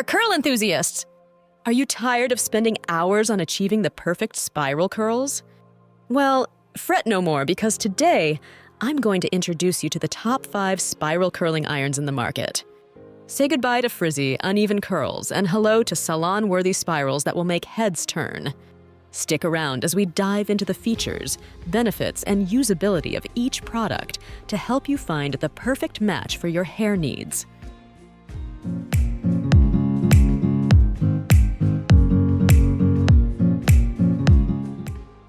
curl enthusiasts! Are you tired of spending hours on achieving the perfect spiral curls? Well, fret no more, because today I'm going to introduce you to the top 5 spiral curling irons in the market. Say goodbye to frizzy, uneven curls, and hello to salon-worthy spirals that will make heads turn. Stick around as we dive into the features, benefits, and usability of each product to help you find the perfect match for your hair needs.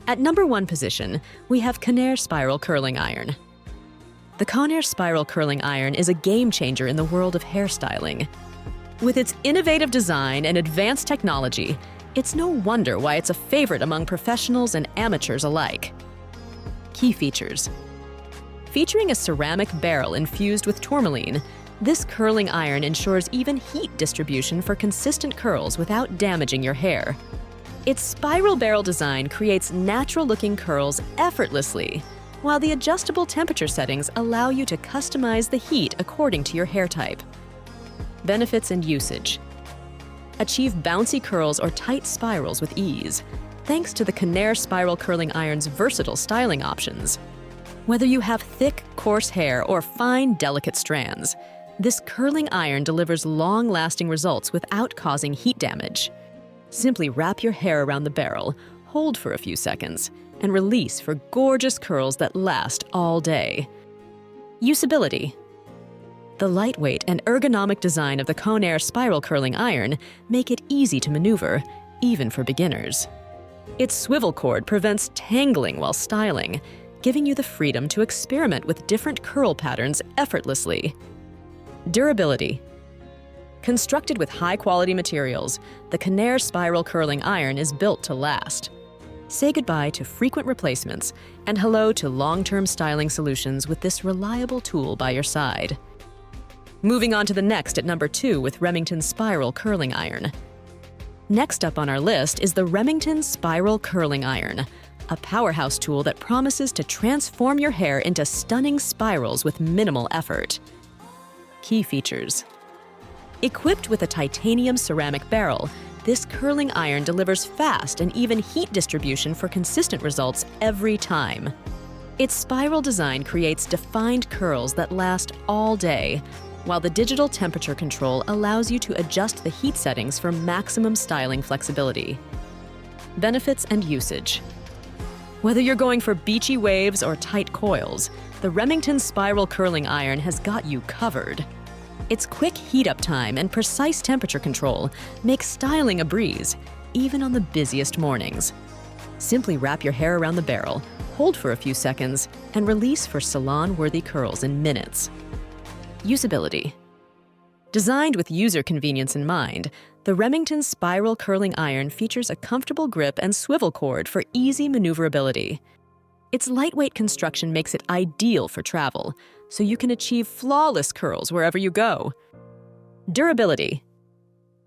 At number 1 position, we have Conair Spiral Curling Iron. The Conair Spiral Curling Iron is a game changer in the world of hairstyling. With its innovative design and advanced technology, it's no wonder why it's a favorite among professionals and amateurs alike. Key features. Featuring a ceramic barrel infused with tourmaline, this curling iron ensures even heat distribution for consistent curls without damaging your hair. Its spiral barrel design creates natural-looking curls effortlessly, while the adjustable temperature settings allow you to customize the heat according to your hair type. Benefits and usage. Achieve bouncy curls or tight spirals with ease, thanks to the Conair Spiral Curling Iron's versatile styling options. Whether you have thick, coarse hair or fine, delicate strands, this curling iron delivers long-lasting results without causing heat damage. Simply wrap your hair around the barrel, hold for a few seconds, and release for gorgeous curls that last all day. Usability. The lightweight and ergonomic design of the Conair Spiral Curling Iron make it easy to maneuver, even for beginners. Its swivel cord prevents tangling while styling, giving you the freedom to experiment with different curl patterns effortlessly. Durability. Constructed with high-quality materials, the Conair Spiral Curling Iron is built to last. Say goodbye to frequent replacements and hello to long-term styling solutions with this reliable tool by your side. Moving on to the next at number 2 with Remington Spiral Curling Iron. Next up on our list is the Remington Spiral Curling Iron, a powerhouse tool that promises to transform your hair into stunning spirals with minimal effort. Key features. Equipped with a titanium ceramic barrel, this curling iron delivers fast and even heat distribution for consistent results every time. Its spiral design creates defined curls that last all day, while the digital temperature control allows you to adjust the heat settings for maximum styling flexibility. Benefits and usage. Whether you're going for beachy waves or tight coils, the Remington Spiral Curling Iron has got you covered. Its quick heat-up time and precise temperature control make styling a breeze, even on the busiest mornings. Simply wrap your hair around the barrel, hold for a few seconds, and release for salon-worthy curls in minutes. Usability. Designed with user convenience in mind, the Remington Spiral Curling Iron features a comfortable grip and swivel cord for easy maneuverability. Its lightweight construction makes it ideal for travel, so you can achieve flawless curls wherever you go. Durability.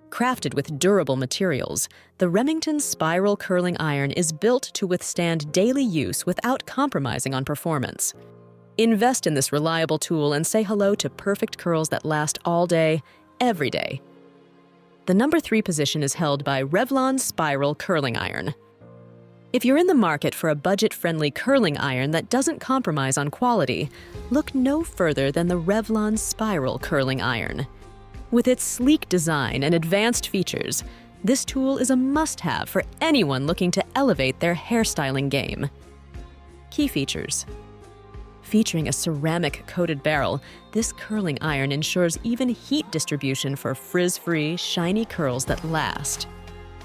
Crafted with durable materials, the Remington Spiral Curling Iron is built to withstand daily use without compromising on performance. Invest in this reliable tool and say hello to perfect curls that last all day, every day. The number 3 position is held by Revlon Spiral Curling Iron. If you're in the market for a budget-friendly curling iron that doesn't compromise on quality, look no further than the Revlon Spiral Curling Iron. With its sleek design and advanced features, this tool is a must-have for anyone looking to elevate their hairstyling game. Key features. Featuring a ceramic-coated barrel, this curling iron ensures even heat distribution for frizz-free, shiny curls that last.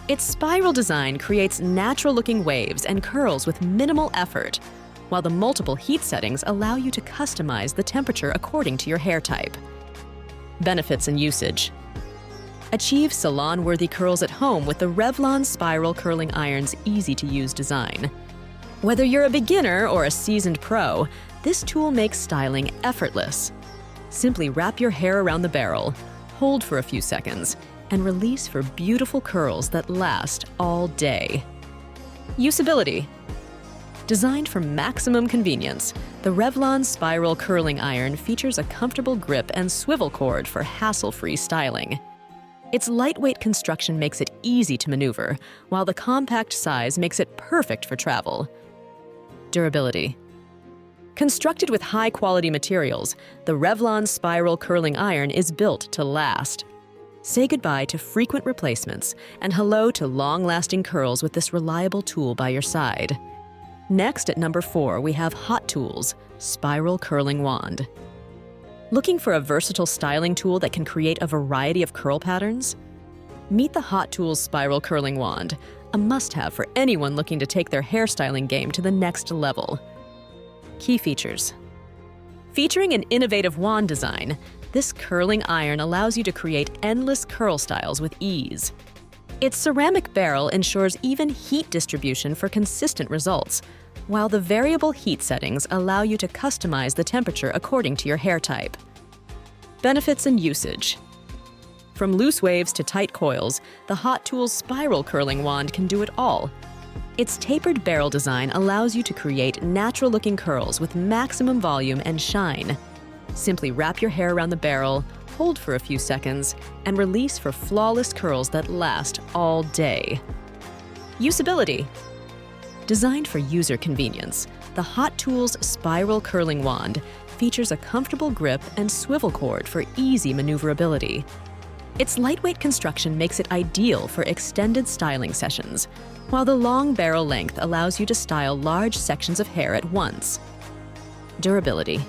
Its spiral design creates natural-looking waves and curls with minimal effort, while the multiple heat settings allow you to customize the temperature according to your hair type. Benefits and usage. Achieve salon-worthy curls at home with the Revlon Spiral Curling Iron's easy-to-use design. Whether you're a beginner or a seasoned pro, this tool makes styling effortless. Simply wrap your hair around the barrel, hold for a few seconds, and release for beautiful curls that last all day. Usability. Designed for maximum convenience, the Revlon Spiral Curling Iron features a comfortable grip and swivel cord for hassle-free styling. Its lightweight construction makes it easy to maneuver, while the compact size makes it perfect for travel. Durability. Constructed with high-quality materials, the Revlon Spiral Curling Iron is built to last. Say goodbye to frequent replacements and hello to long-lasting curls with this reliable tool by your side. Next, at number 4, we have Hot Tools Spiral Curling Wand. Looking for a versatile styling tool that can create a variety of curl patterns? Meet the Hot Tools Spiral Curling Wand, a must-have for anyone looking to take their hairstyling game to the next level. Key features. Featuring an innovative wand design, this curling iron allows you to create endless curl styles with ease. Its ceramic barrel ensures even heat distribution for consistent results, while the variable heat settings allow you to customize the temperature according to your hair type. Benefits and usage. From loose waves to tight coils, the Hot Tools Spiral Curling Wand can do it all. Its tapered barrel design allows you to create natural-looking curls with maximum volume and shine. Simply wrap your hair around the barrel, hold for a few seconds, and release for flawless curls that last all day. Usability. Designed for user convenience, the Hot Tools Spiral Curling Wand features a comfortable grip and swivel cord for easy maneuverability. Its lightweight construction makes it ideal for extended styling sessions, while the long barrel length allows you to style large sections of hair at once. Durability.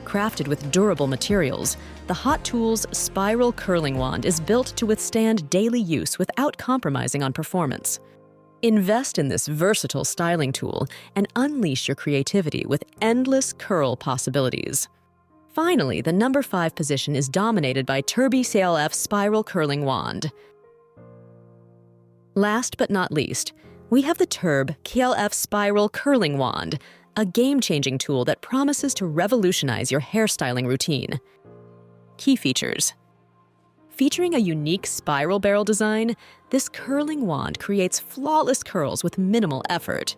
Crafted with durable materials, the Hot Tools Spiral Curling Wand is built to withstand daily use without compromising on performance. Invest in this versatile styling tool and unleash your creativity with endless curl possibilities. Finally, the number 5 position is dominated by Turby KLF Spiral Curling Wand. Last but not least, we have the Turb KLF Spiral Curling Wand, a game-changing tool that promises to revolutionize your hairstyling routine. Key features. Featuring a unique spiral barrel design, this curling wand creates flawless curls with minimal effort.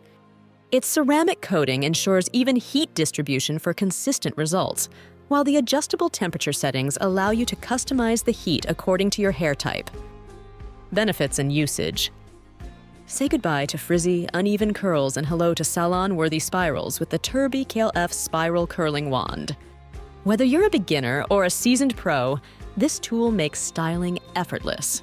Its ceramic coating ensures even heat distribution for consistent results, while the adjustable temperature settings allow you to customize the heat according to your hair type. Benefits and usage. Say goodbye to frizzy, uneven curls and hello to salon-worthy spirals with the Turby KLF Spiral Curling Wand. Whether you're a beginner or a seasoned pro, this tool makes styling effortless.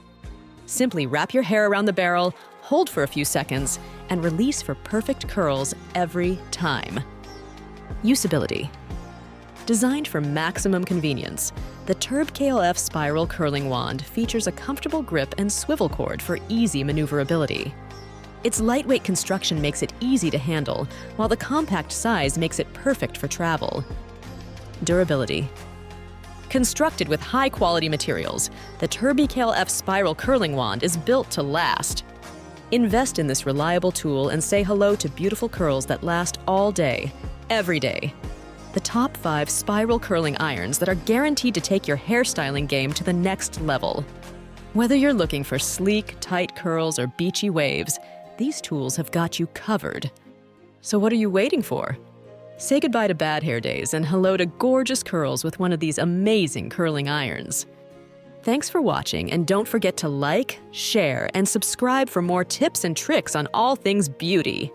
Simply wrap your hair around the barrel, hold for a few seconds, and release for perfect curls every time. Usability. Designed for maximum convenience, the Turb KLF Spiral Curling Wand features a comfortable grip and swivel cord for easy maneuverability. Its lightweight construction makes it easy to handle, while the compact size makes it perfect for travel. Durability. Constructed with high-quality materials, the Turby KLF Spiral Curling Wand is built to last. Invest in this reliable tool and say hello to beautiful curls that last all day, every day. The top 5 spiral curling irons that are guaranteed to take your hairstyling game to the next level. Whether you're looking for sleek, tight curls or beachy waves, these tools have got you covered. So what are you waiting for? Say goodbye to bad hair days and hello to gorgeous curls with one of these amazing curling irons. Thanks for watching, and don't forget to like, share, and subscribe for more tips and tricks on all things beauty.